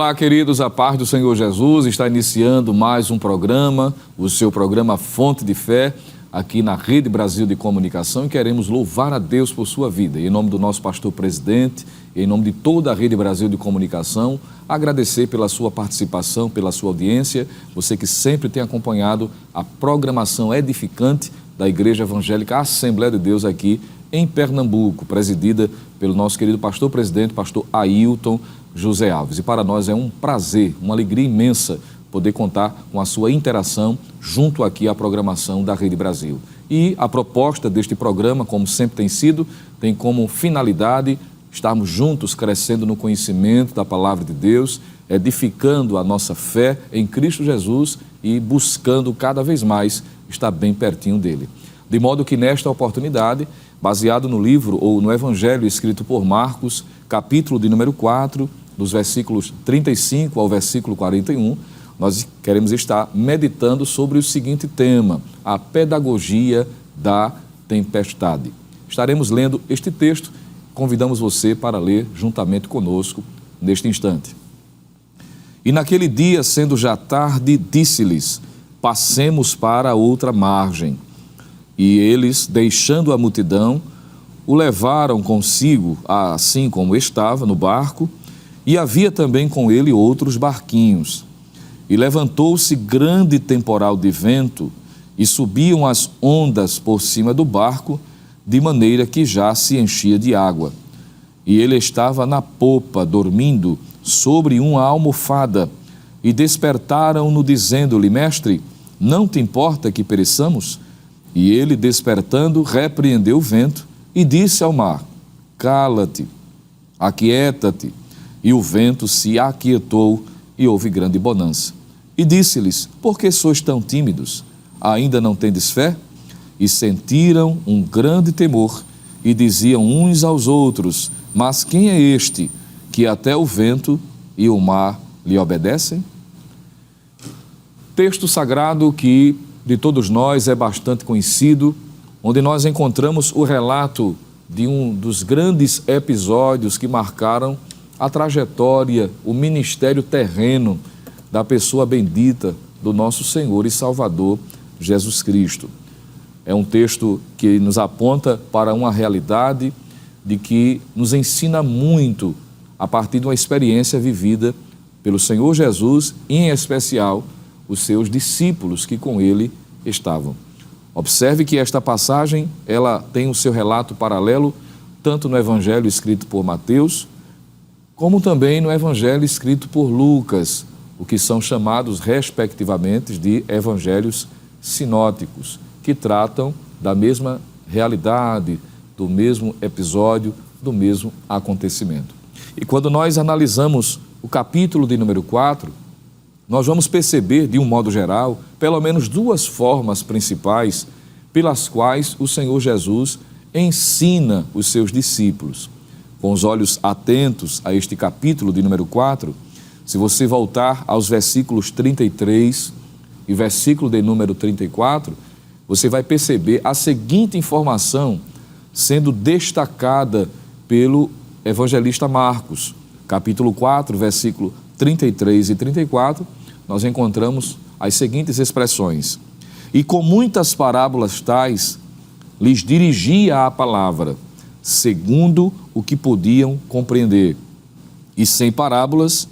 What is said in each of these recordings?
Olá, queridos, a paz do Senhor Jesus. Está iniciando mais um programa, o seu programa Fonte de Fé, aqui na Rede Brasil de Comunicação, e queremos louvar a Deus por sua vida. E em nome do nosso pastor presidente, em nome de toda a Rede Brasil de Comunicação, agradecer pela sua participação, pela sua audiência, você que sempre tem acompanhado a programação edificante da Igreja Evangélica Assembleia de Deus aqui em Pernambuco, presidida pelo nosso querido pastor presidente, pastor Ailton José Alves. E para nós é um prazer, uma alegria imensa poder contar com a sua interação junto aqui à programação da Rede Brasil. E a proposta deste programa, como sempre tem sido, tem como finalidade estarmos juntos crescendo no conhecimento da Palavra de Deus, edificando a nossa fé em Cristo Jesus e buscando cada vez mais estar bem pertinho dele. De modo que nesta oportunidade, baseado no livro ou no Evangelho escrito por Marcos, capítulo de número 4, dos versículos 35 ao versículo 41, nós queremos estar meditando sobre o seguinte tema: a pedagogia da tempestade. Estaremos lendo este texto, convidamos você para ler juntamente conosco neste instante. E naquele dia, sendo já tarde, disse-lhes: passemos para a outra margem. E eles, deixando a multidão, o levaram consigo, assim como estava, no barco, e havia também com ele outros barquinhos. E levantou-se grande temporal de vento, e subiam as ondas por cima do barco, de maneira que já se enchia de água. E ele estava na popa, dormindo, sobre uma almofada, e despertaram-no, dizendo-lhe: Mestre, não te importa que pereçamos? E ele, despertando, repreendeu o vento e disse ao mar: Cala-te, aquieta-te. E o vento se aquietou e houve grande bonança. E disse-lhes: Por que sois tão tímidos? Ainda não tendes fé? E sentiram um grande temor e diziam uns aos outros: Mas quem é este que até o vento e o mar lhe obedecem? Texto sagrado que de todos nós é bastante conhecido, onde nós encontramos o relato de um dos grandes episódios que marcaram a trajetória, o ministério terreno da pessoa bendita do nosso Senhor e Salvador Jesus Cristo. É um texto que nos aponta para uma realidade de que nos ensina muito a partir de uma experiência vivida pelo Senhor Jesus e, em especial, os seus discípulos que com ele estavam. Observe que esta passagem, ela tem o seu relato paralelo tanto no Evangelho escrito por Mateus, como também no Evangelho escrito por Lucas, o que são chamados, respectivamente, de Evangelhos sinóticos, que tratam da mesma realidade, do mesmo episódio, do mesmo acontecimento. E quando nós analisamos o capítulo de número 4, nós vamos perceber, de um modo geral, pelo menos duas formas principais pelas quais o Senhor Jesus ensina os seus discípulos. Com os olhos atentos a este capítulo de número 4, se você voltar aos versículos 33 e versículo de número 34, você vai perceber a seguinte informação sendo destacada pelo evangelista Marcos. Capítulo 4, versículo 33 e 34, nós encontramos as seguintes expressões: E com muitas parábolas tais, lhes dirigia a palavra, segundo o que podiam compreender. E sem parábolas,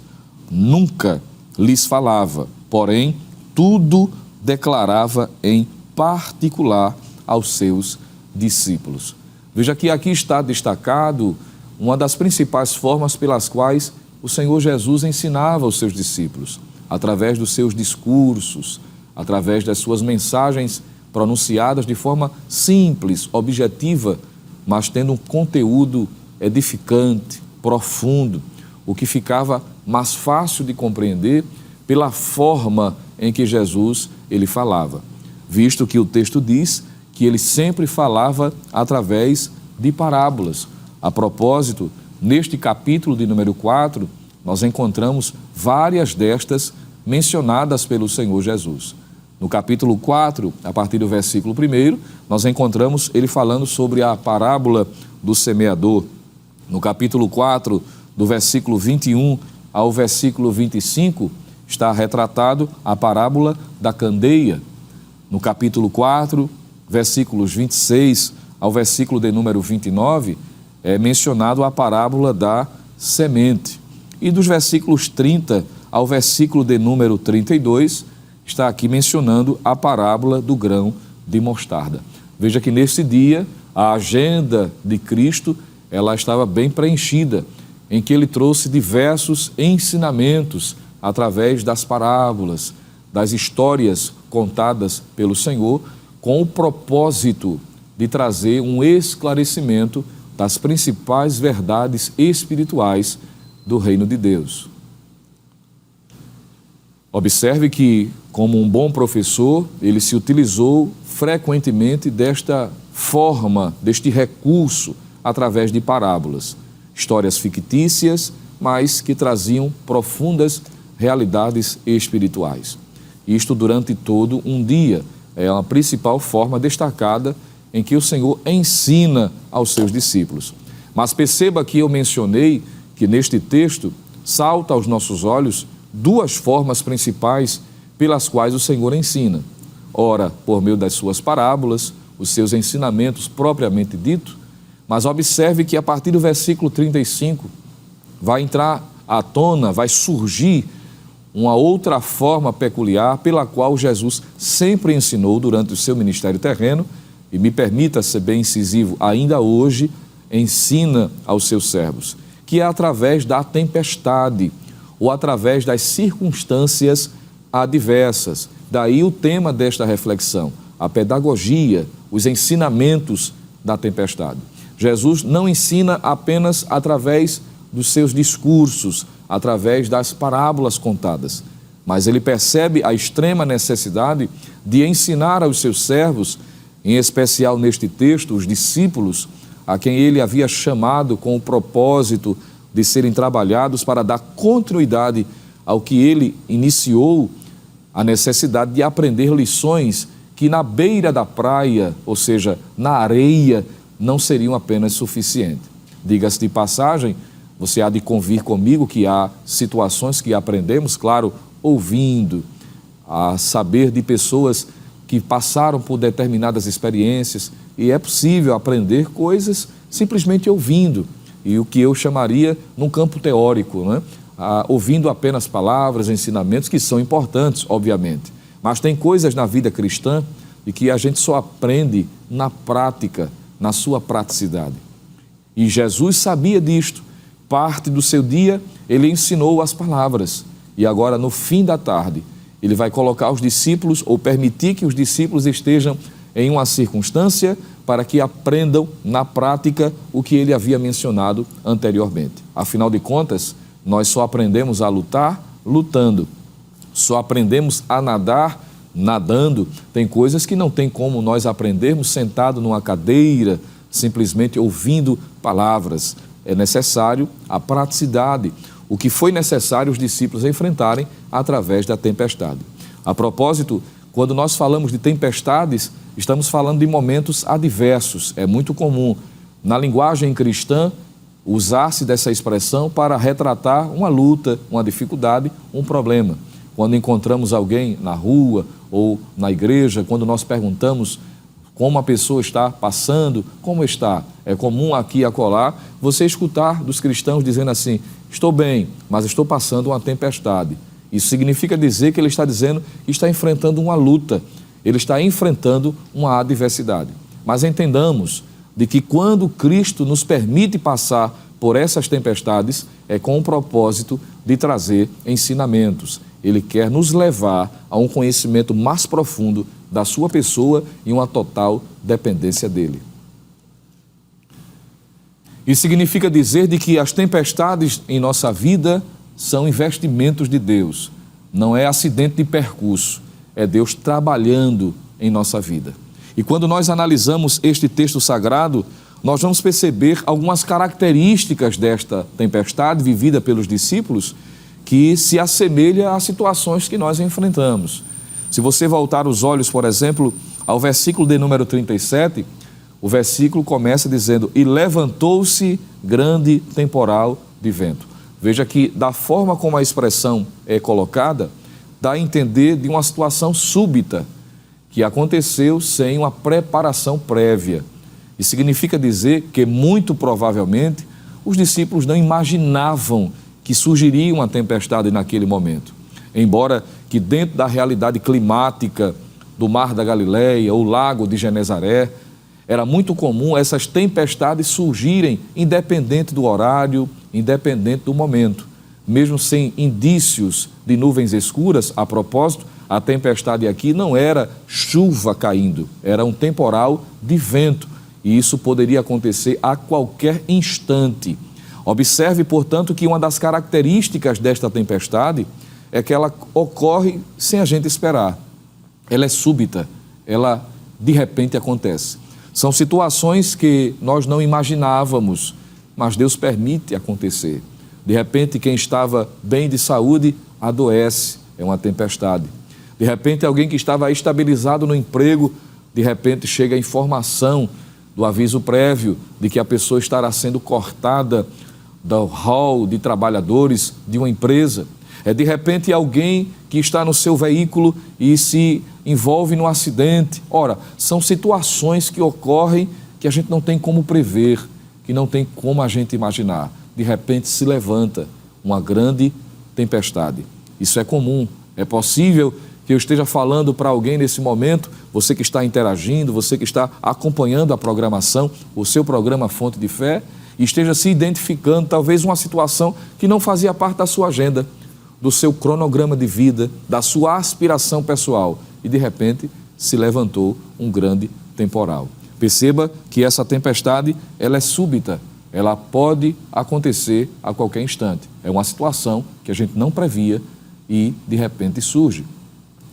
nunca lhes falava, porém, tudo declarava em particular aos seus discípulos. Veja que aqui está destacado uma das principais formas pelas quais o Senhor Jesus ensinava aos seus discípulos, através dos seus discursos, através das suas mensagens pronunciadas de forma simples, objetiva, mas tendo um conteúdo edificante, profundo, o que ficava mais fácil de compreender pela forma em que Jesus ele falava, visto que o texto diz que ele sempre falava através de parábolas. A propósito, neste capítulo de número 4, nós encontramos várias destas mencionadas pelo Senhor Jesus. No capítulo 4, a partir do versículo 1, nós encontramos ele falando sobre a parábola do semeador. No capítulo 4, do versículo 21 ao versículo 25, está retratado a parábola da candeia. No capítulo 4, versículos 26 ao versículo de número 29, é mencionado a parábola da semente. E dos versículos 30 ao versículo de número 32, está aqui mencionando a parábola do grão de mostarda. Veja que nesse dia, a agenda de Cristo, ela estava bem preenchida, em que ele trouxe diversos ensinamentos através das parábolas, das histórias contadas pelo Senhor, com o propósito de trazer um esclarecimento das principais verdades espirituais do reino de Deus. Observe que, como um bom professor, ele se utilizou frequentemente desta forma, deste recurso, através de parábolas, histórias fictícias, mas que traziam profundas realidades espirituais. Isto durante todo um dia é a principal forma destacada em que o Senhor ensina aos seus discípulos. Mas perceba que eu mencionei que neste texto salta aos nossos olhos duas formas principais pelas quais o Senhor ensina. Ora, por meio das suas parábolas, os seus ensinamentos propriamente dito, mas observe que a partir do versículo 35 vai entrar à tona, vai surgir uma outra forma peculiar pela qual Jesus sempre ensinou durante o seu ministério terreno, e me permita ser bem incisivo, ainda hoje ensina aos seus servos, que é através da tempestade ou através das circunstâncias adversas. Daí o tema desta reflexão, a pedagogia, os ensinamentos da tempestade. Jesus não ensina apenas através dos seus discursos, através das parábolas contadas, mas ele percebe a extrema necessidade de ensinar aos seus servos, em especial neste texto, os discípulos, a quem ele havia chamado com o propósito de serem trabalhados para dar continuidade ao que ele iniciou, a necessidade de aprender lições que na beira da praia, ou seja, na areia, não seriam apenas suficientes. Diga-se de passagem, você há de convir comigo que há situações que aprendemos, claro, ouvindo, a saber de pessoas que passaram por determinadas experiências, e é possível aprender coisas simplesmente ouvindo, e o que eu chamaria num campo teórico, né? Ouvindo apenas palavras, ensinamentos que são importantes, obviamente, mas tem coisas na vida cristã de que a gente só aprende na prática, na sua praticidade. E Jesus sabia disto. Parte do seu dia ele ensinou as palavras, e agora no fim da tarde ele vai colocar os discípulos, ou permitir que os discípulos estejam em uma circunstância para que aprendam na prática o que ele havia mencionado anteriormente. Afinal de contas, nós só aprendemos a lutar lutando, só aprendemos a nadar nadando. Tem coisas que não tem como nós aprendermos sentado numa cadeira, simplesmente ouvindo palavras. É necessário a praticidade, o que foi necessário os discípulos enfrentarem através da tempestade. A propósito, quando nós falamos de tempestades, estamos falando de momentos adversos. É muito comum, na linguagem cristã, usar-se dessa expressão para retratar uma luta, uma dificuldade, um problema. Quando encontramos alguém na rua ou na igreja, quando nós perguntamos como a pessoa está passando, como está? É comum aqui e acolá você escutar dos cristãos dizendo assim: estou bem, mas estou passando uma tempestade. Isso significa dizer que ele está dizendo que está enfrentando uma luta, ele está enfrentando uma adversidade. Mas entendamos de que quando Cristo nos permite passar por essas tempestades, é com o propósito de trazer ensinamentos. Ele quer nos levar a um conhecimento mais profundo da sua pessoa e uma total dependência dele. Isso significa dizer de que as tempestades em nossa vida são investimentos de Deus. Não é acidente de percurso, é Deus trabalhando em nossa vida. E quando nós analisamos este texto sagrado, nós vamos perceber algumas características desta tempestade vivida pelos discípulos que se assemelha a situações que nós enfrentamos. Se você voltar os olhos, por exemplo, ao versículo de número 37, o versículo começa dizendo: e levantou-se grande temporal de vento. Veja que, da forma como a expressão é colocada, dá a entender de uma situação súbita que aconteceu sem uma preparação prévia. E significa dizer que, muito provavelmente, os discípulos não imaginavam que surgiria uma tempestade naquele momento. Embora que dentro da realidade climática do Mar da Galileia, ou Lago de Genezaré, era muito comum essas tempestades surgirem independente do horário, independente do momento. Mesmo sem indícios de nuvens escuras, a propósito, a tempestade aqui não era chuva caindo, era um temporal de vento, e isso poderia acontecer a qualquer instante. Observe, portanto, que uma das características desta tempestade é que ela ocorre sem a gente esperar. Ela é súbita, ela de repente acontece. São situações que nós não imaginávamos, mas Deus permite acontecer. De repente, quem estava bem de saúde adoece, é uma tempestade. De repente, alguém que estava estabilizado no emprego, de repente chega a informação do aviso prévio de que a pessoa estará sendo cortada do hall de trabalhadores de uma empresa. É de repente alguém que está no seu veículo e se envolve num acidente. Ora, são situações que ocorrem que a gente não tem como prever, que não tem como a gente imaginar. De repente se levanta uma grande tempestade. Isso é comum. É possível que eu esteja falando para alguém nesse momento, você que está interagindo, você que está acompanhando a programação, o seu programa Fonte de Fé, e esteja se identificando, talvez uma situação que não fazia parte da sua agenda, do seu cronograma de vida, da sua aspiração pessoal, e de repente se levantou um grande temporal. Perceba que essa tempestade, ela é súbita, ela pode acontecer a qualquer instante. É uma situação que a gente não previa e de repente surge.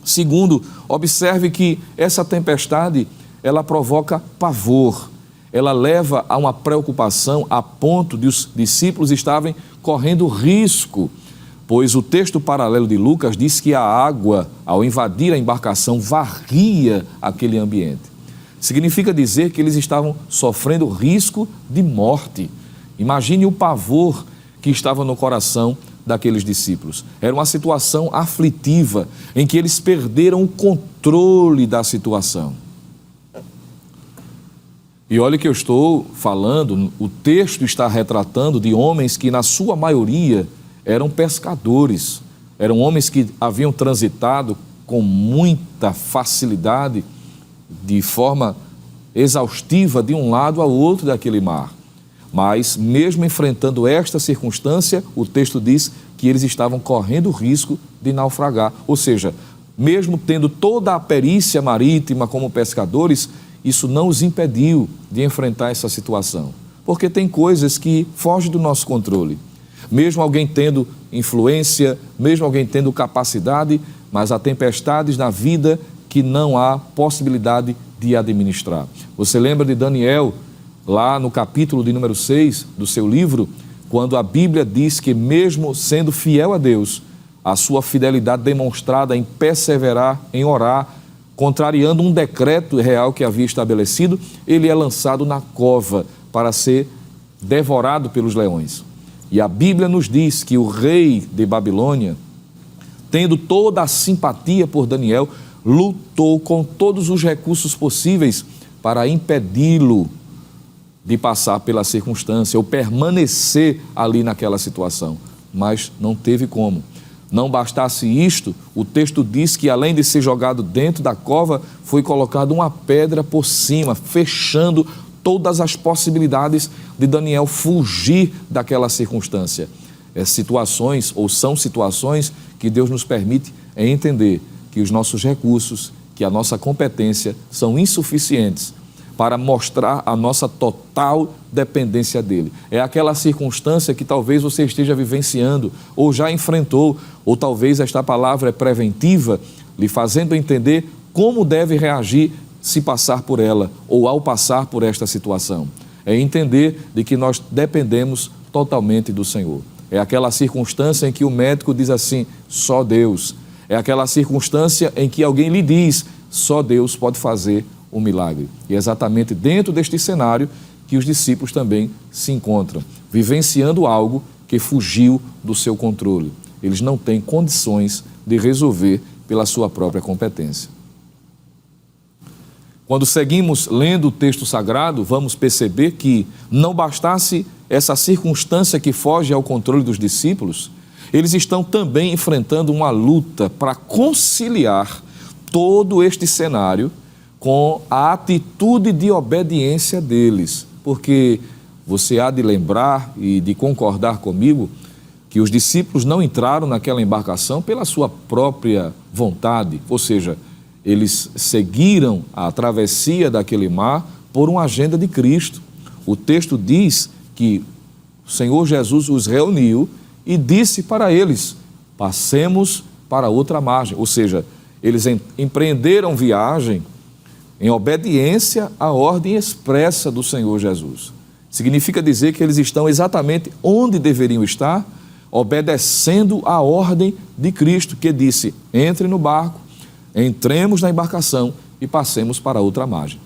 Segundo, observe que essa tempestade, ela provoca pavor, ela leva a uma preocupação a ponto de os discípulos estarem correndo risco, pois o texto paralelo de Lucas diz que a água, ao invadir a embarcação, varria aquele ambiente. Significa dizer que eles estavam sofrendo risco de morte. Imagine o pavor que estava no coração daqueles discípulos. Era uma situação aflitiva, em que eles perderam o controle da situação. E olha que eu estou falando, o texto está retratando de homens que, na sua maioria, eram pescadores. Eram homens que haviam transitado com muita facilidade, de forma exaustiva, de um lado ao outro daquele mar. Mas, mesmo enfrentando esta circunstância, o texto diz que eles estavam correndo o risco de naufragar. Ou seja, mesmo tendo toda a perícia marítima como pescadores, isso não os impediu de enfrentar essa situação. Porque tem coisas que fogem do nosso controle. Mesmo alguém tendo influência, mesmo alguém tendo capacidade, mas há tempestades na vida que não há possibilidade de administrar. Você lembra de Daniel, lá no capítulo de número 6 do seu livro, quando a Bíblia diz que mesmo sendo fiel a Deus, a sua fidelidade demonstrada em perseverar, em orar, contrariando um decreto real que havia estabelecido, ele é lançado na cova para ser devorado pelos leões. E a Bíblia nos diz que o rei de Babilônia, tendo toda a simpatia por Daniel, lutou com todos os recursos possíveis para impedi-lo de passar pela circunstância ou permanecer ali naquela situação, mas não teve como. Não bastasse isto, o texto diz que além de ser jogado dentro da cova, foi colocado uma pedra por cima, fechando todas as possibilidades de Daniel fugir daquela circunstância. São situações que Deus nos permite entender que os nossos recursos, que a nossa competência são insuficientes para mostrar a nossa total dependência dele. É aquela circunstância que talvez você esteja vivenciando ou já enfrentou, ou talvez esta palavra é preventiva, lhe fazendo entender como deve reagir se passar por ela ou ao passar por esta situação. É entender de que nós dependemos totalmente do Senhor. É aquela circunstância em que o médico diz assim, só Deus. É aquela circunstância em que alguém lhe diz, só Deus pode fazer um milagre. E é exatamente dentro deste cenário que os discípulos também se encontram, vivenciando algo que fugiu do seu controle. Eles não têm condições de resolver pela sua própria competência. Quando seguimos lendo o texto sagrado, vamos perceber que não bastasse essa circunstância que foge ao controle dos discípulos, eles estão também enfrentando uma luta para conciliar todo este cenário com a atitude de obediência deles. Porque você há de lembrar e de concordar comigo que os discípulos não entraram naquela embarcação pela sua própria vontade, ou seja, eles seguiram a travessia daquele mar por uma agenda de Cristo. O texto diz que o Senhor Jesus os reuniu e disse para eles: passemos para outra margem. Ou seja, eles empreenderam viagem em obediência à ordem expressa do Senhor Jesus. Significa dizer que eles estão exatamente onde deveriam estar, obedecendo à ordem de Cristo, que disse: entre no barco, entremos na embarcação e passemos para outra margem.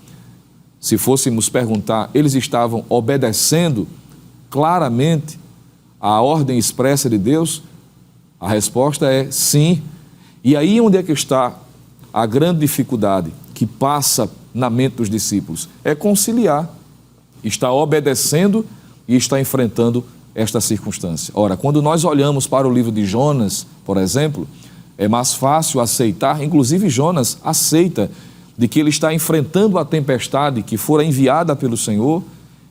Se fôssemos perguntar, eles estavam obedecendo claramente à ordem expressa de Deus? A resposta é sim. E aí onde é que está a grande dificuldade que passa na mente dos discípulos? É conciliar. Está obedecendo e está enfrentando esta circunstância. Ora, quando nós olhamos para o livro de Jonas, por exemplo, é mais fácil aceitar, inclusive Jonas aceita, de que ele está enfrentando a tempestade que fora enviada pelo Senhor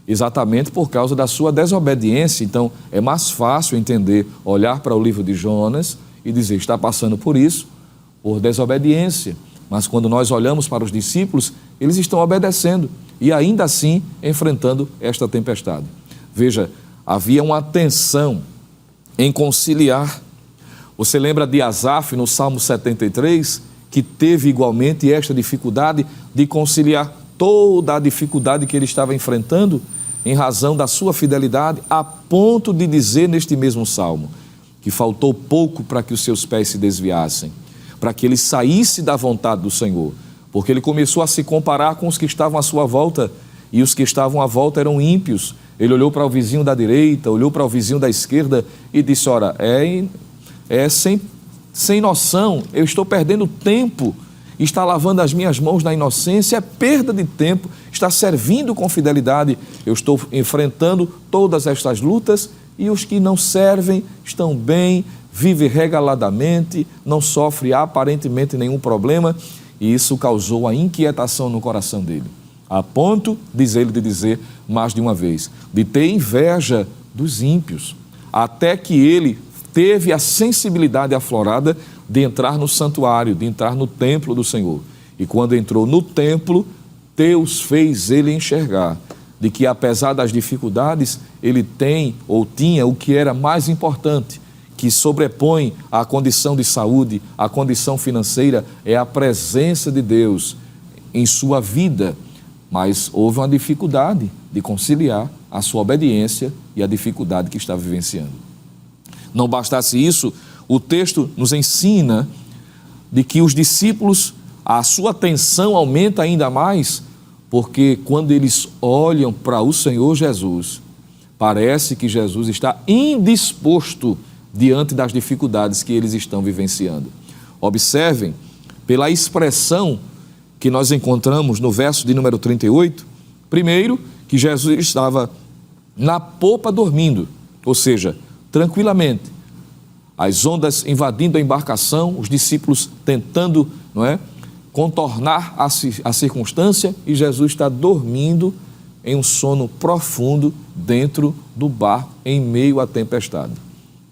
exatamente por causa da sua desobediência. Então, é mais fácil entender, olhar para o livro de Jonas e dizer: está passando por isso, por desobediência. Mas quando nós olhamos para os discípulos, eles estão obedecendo e ainda assim enfrentando esta tempestade. Veja, havia uma tensão em conciliar. Você lembra de Asaf no Salmo 73, que teve igualmente esta dificuldade de conciliar toda a dificuldade que ele estava enfrentando em razão da sua fidelidade, a ponto de dizer neste mesmo Salmo que faltou pouco para que os seus pés se desviassem, para que ele saísse da vontade do Senhor, porque ele começou a se comparar com os que estavam à sua volta, e os que estavam à volta eram ímpios. Ele olhou para o vizinho da direita, olhou para o vizinho da esquerda e disse: ora, sem noção, eu estou perdendo tempo, está lavando as minhas mãos na inocência, é perda de tempo, está servindo com fidelidade, eu estou enfrentando todas estas lutas, e os que não servem estão bem, vivem regaladamente, não sofrem aparentemente nenhum problema, e isso causou a inquietação no coração dele, a ponto, diz ele, de dizer mais de uma vez, de ter inveja dos ímpios, até que ele teve a sensibilidade aflorada de entrar no santuário, de entrar no templo do Senhor. E quando entrou no templo, Deus fez ele enxergar de que, apesar das dificuldades, ele tem ou tinha o que era mais importante, que sobrepõe a condição de saúde, a condição financeira, é a presença de Deus em sua vida. Mas houve uma dificuldade de conciliar a sua obediência e a dificuldade que está vivenciando. Não bastasse isso, o texto nos ensina de que os discípulos, a sua atenção aumenta ainda mais, porque quando eles olham para o Senhor Jesus, parece que Jesus está indisposto diante das dificuldades que eles estão vivenciando. Observem, pela expressão que nós encontramos no verso de número 38, primeiro, que Jesus estava na popa dormindo, ou seja, tranquilamente, as ondas invadindo a embarcação, os discípulos tentando, contornar a circunstância, e Jesus está dormindo em um sono profundo dentro do barco, em meio à tempestade.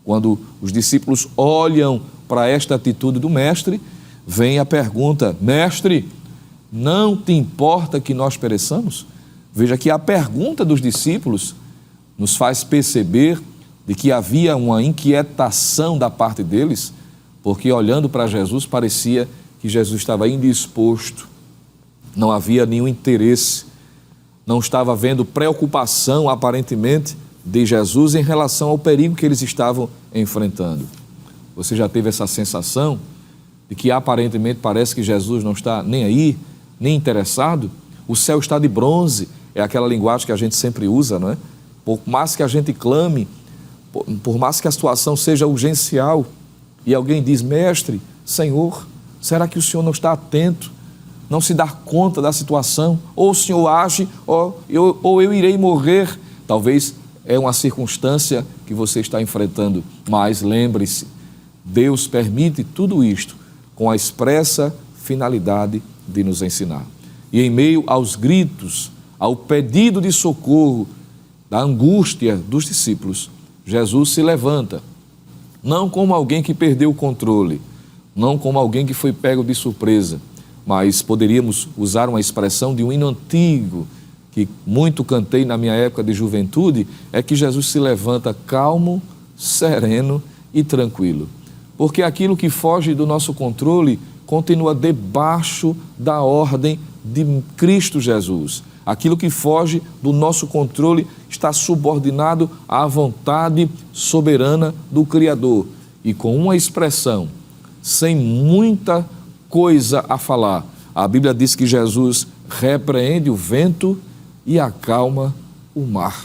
Quando os discípulos olham para esta atitude do mestre, vem a pergunta: mestre, não te importa que nós pereçamos? Veja que a pergunta dos discípulos nos faz perceber de que havia uma inquietação da parte deles, porque olhando para Jesus parecia que Jesus estava indisposto, não havia nenhum interesse, não estava havendo preocupação aparentemente de Jesus em relação ao perigo que eles estavam enfrentando. Você já teve essa sensação de que aparentemente parece que Jesus não está nem aí, nem interessado? O céu está de bronze, é aquela linguagem que a gente sempre usa, não é? Por mais que a gente clame, por mais que a situação seja urgencial, e alguém diz: mestre, Senhor, será que o Senhor não está atento, não se dá conta da situação? Ou o Senhor age, ou eu irei morrer. Talvez é uma circunstância que você está enfrentando, mas lembre-se, Deus permite tudo isto com a expressa finalidade de nos ensinar. E em meio aos gritos, ao pedido de socorro, da angústia dos discípulos, Jesus se levanta, não como alguém que perdeu o controle, não como alguém que foi pego de surpresa, mas poderíamos usar uma expressão de um hino antigo, que muito cantei na minha época de juventude, é que Jesus se levanta calmo, sereno e tranquilo. Porque aquilo que foge do nosso controle continua debaixo da ordem de Cristo Jesus. Aquilo que foge do nosso controle está subordinado à vontade soberana do Criador. E com uma expressão, sem muita coisa a falar, a Bíblia diz que Jesus repreende o vento e acalma o mar.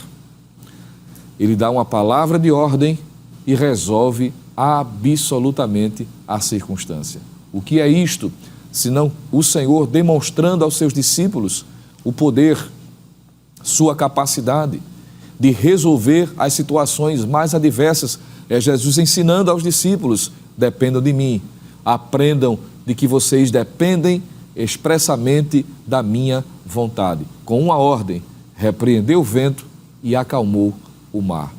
Ele dá uma palavra de ordem e resolve absolutamente a circunstância. O que é isto, senão o Senhor demonstrando aos seus discípulos o poder, sua capacidade de resolver as situações mais adversas? É Jesus ensinando aos discípulos: dependam de mim, aprendam de que vocês dependem expressamente da minha vontade. Com uma ordem, repreendeu o vento e acalmou o mar.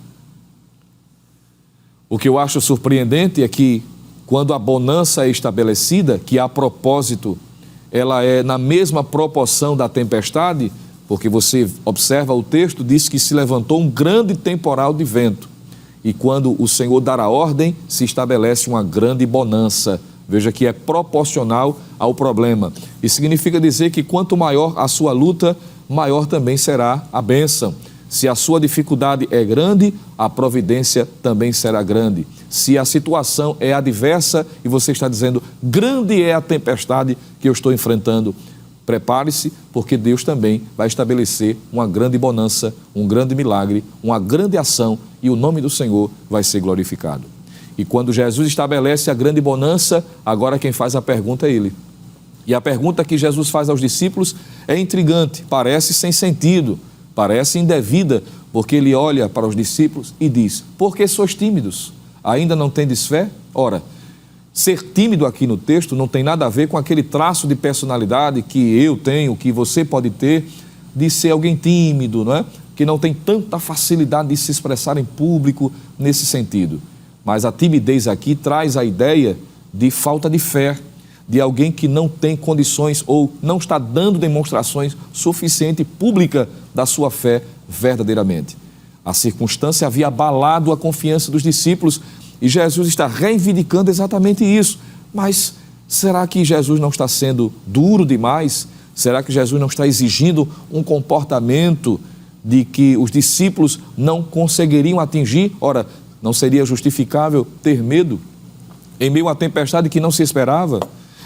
O que eu acho surpreendente é que, quando a bonança é estabelecida, que a propósito ela é na mesma proporção da tempestade, porque você observa o texto, diz que se levantou um grande temporal de vento. E quando o Senhor dar a ordem, se estabelece uma grande bonança. Veja que é proporcional ao problema. Isso significa dizer que quanto maior a sua luta, maior também será a bênção. Se a sua dificuldade é grande, a providência também será grande. Se a situação é adversa e você está dizendo: grande é a tempestade que eu estou enfrentando, prepare-se, porque Deus também vai estabelecer uma grande bonança, um grande milagre, uma grande ação, e o nome do Senhor vai ser glorificado. E quando Jesus estabelece a grande bonança, agora quem faz a pergunta é Ele. E a pergunta que Jesus faz aos discípulos é intrigante, parece sem sentido, parece indevida, porque Ele olha para os discípulos e diz: por que sois tímidos? Ainda não tendes fé? Ora, ser tímido aqui no texto não tem nada a ver com aquele traço de personalidade que eu tenho, que você pode ter, de ser alguém tímido, não é? Que não tem tanta facilidade de se expressar em público nesse sentido. Mas a timidez aqui traz a ideia de falta de fé, de alguém que não tem condições ou não está dando demonstrações suficiente pública da sua fé verdadeiramente. A circunstância havia abalado a confiança dos discípulos e Jesus está reivindicando exatamente isso. Mas será que Jesus não está sendo duro demais? Será que Jesus não está exigindo um comportamento de que os discípulos não conseguiriam atingir? Ora, não seria justificável ter medo em meio a uma tempestade que não se esperava,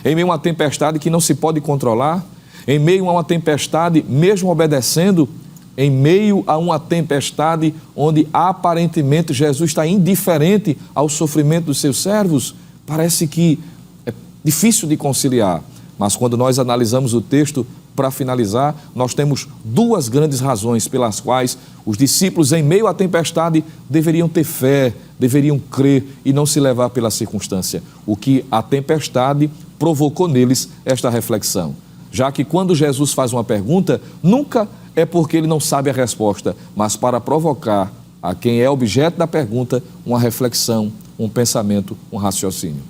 em meio a uma tempestade que não se pode controlar, em meio a uma tempestade, mesmo obedecendo, em meio a uma tempestade onde aparentemente Jesus está indiferente ao sofrimento dos seus servos? Parece que é difícil de conciliar, mas quando nós analisamos o texto, para finalizar, nós temos duas grandes razões pelas quais os discípulos, em meio à tempestade, deveriam ter fé, deveriam crer e não se levar pela circunstância. O que a tempestade provocou neles esta reflexão. Já que quando Jesus faz uma pergunta, nunca é porque ele não sabe a resposta, mas para provocar a quem é objeto da pergunta uma reflexão, um pensamento, um raciocínio.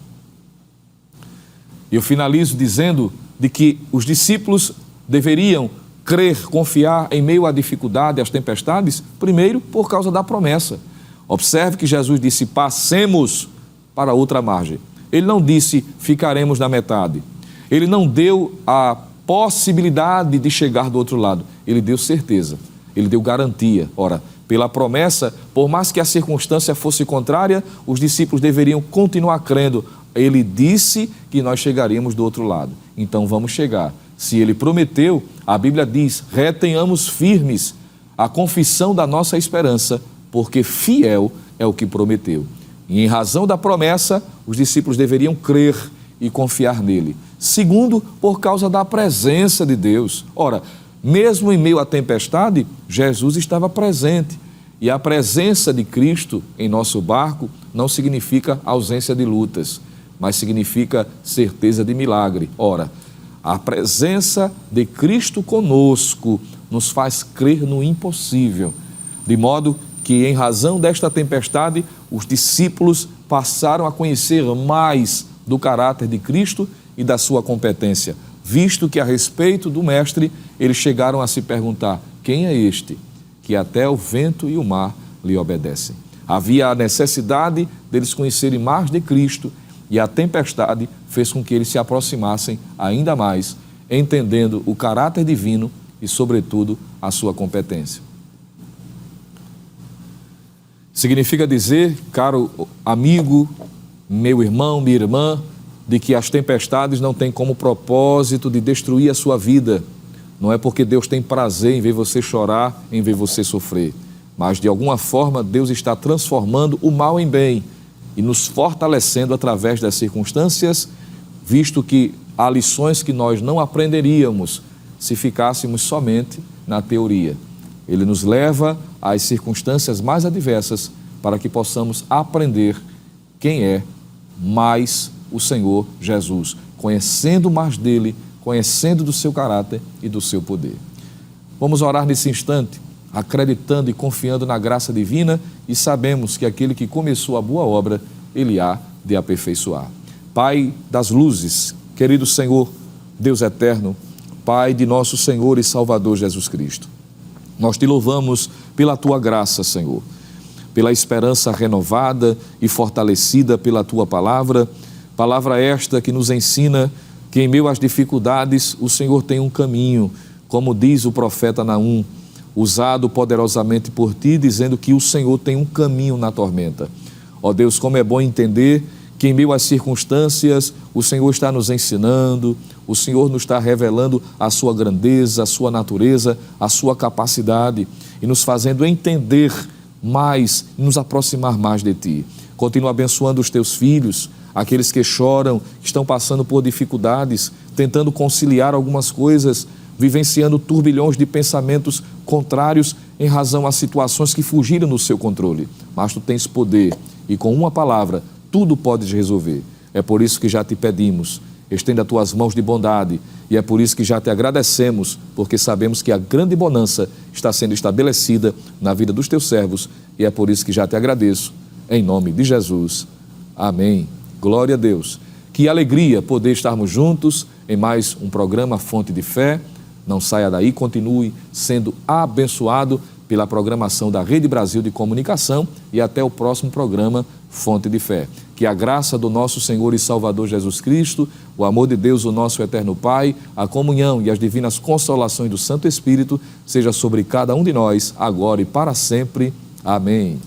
Eu finalizo dizendo de que os discípulos deveriam crer, confiar em meio à dificuldade, às tempestades, primeiro por causa da promessa. Observe que Jesus disse: passemos para outra margem. Ele não disse: ficaremos na metade. Ele não deu a possibilidade de chegar do outro lado. Ele deu certeza, ele deu garantia. Ora, pela promessa, por mais que a circunstância fosse contrária, os discípulos deveriam continuar crendo. Ele disse que nós chegaríamos do outro lado. Então vamos chegar. Se ele prometeu, a Bíblia diz: retenhamos firmes a confissão da nossa esperança, porque fiel é o que prometeu. E em razão da promessa, os discípulos deveriam crer e confiar nele. Segundo, por causa da presença de Deus. Ora, mesmo em meio à tempestade, Jesus estava presente. E a presença de Cristo em nosso barco não significa ausência de lutas, mas significa certeza de milagre. Ora, a presença de Cristo conosco nos faz crer no impossível, de modo que, em razão desta tempestade, os discípulos passaram a conhecer mais do caráter de Cristo e da sua competência, visto que, a respeito do Mestre, eles chegaram a se perguntar: quem é este que até o vento e o mar lhe obedecem? Havia a necessidade deles conhecerem mais de Cristo, e a tempestade fez com que eles se aproximassem ainda mais, entendendo o caráter divino e, sobretudo, a sua competência. Significa dizer, caro amigo, meu irmão, minha irmã, de que as tempestades não têm como propósito de destruir a sua vida. Não é porque Deus tem prazer em ver você chorar, em ver você sofrer, mas de alguma forma Deus está transformando o mal em bem e nos fortalecendo através das circunstâncias, visto que há lições que nós não aprenderíamos se ficássemos somente na teoria. Ele nos leva às circunstâncias mais adversas para que possamos aprender quem é mais o Senhor Jesus, conhecendo mais dele, conhecendo do seu caráter e do seu poder. Vamos orar nesse instante, acreditando e confiando na graça divina, e sabemos que aquele que começou a boa obra, ele há de aperfeiçoar. Pai das luzes, querido Senhor, Deus eterno, Pai de nosso Senhor e Salvador Jesus Cristo, nós te louvamos pela tua graça, Senhor, pela esperança renovada e fortalecida pela tua palavra esta que nos ensina que em meio às dificuldades o Senhor tem um caminho, como diz o profeta Naum, usado poderosamente por ti, dizendo que o Senhor tem um caminho na tormenta. Ó Deus, como é bom entender que em meio às circunstâncias o Senhor está nos ensinando, o Senhor nos está revelando a sua grandeza, a sua natureza, a sua capacidade e nos fazendo entender mais, nos aproximar mais de ti. Continua abençoando os teus filhos, aqueles que choram, que estão passando por dificuldades, tentando conciliar algumas coisas, vivenciando turbilhões de pensamentos contrários em razão a situações que fugiram do seu controle. Mas tu tens poder e com uma palavra tudo podes resolver. É por isso que já te pedimos, estenda as tuas mãos de bondade, e é por isso que já te agradecemos, porque sabemos que a grande bonança está sendo estabelecida na vida dos teus servos, e é por isso que já te agradeço, em nome de Jesus. Amém. Glória a Deus. Que alegria poder estarmos juntos em mais um programa Fonte de Fé. Não saia daí, continue sendo abençoado pela programação da Rede Brasil de Comunicação, e até o próximo programa Fonte de Fé. Que a graça do nosso Senhor e Salvador Jesus Cristo, o amor de Deus, o nosso eterno Pai, a comunhão e as divinas consolações do Santo Espírito seja sobre cada um de nós, agora e para sempre. Amém.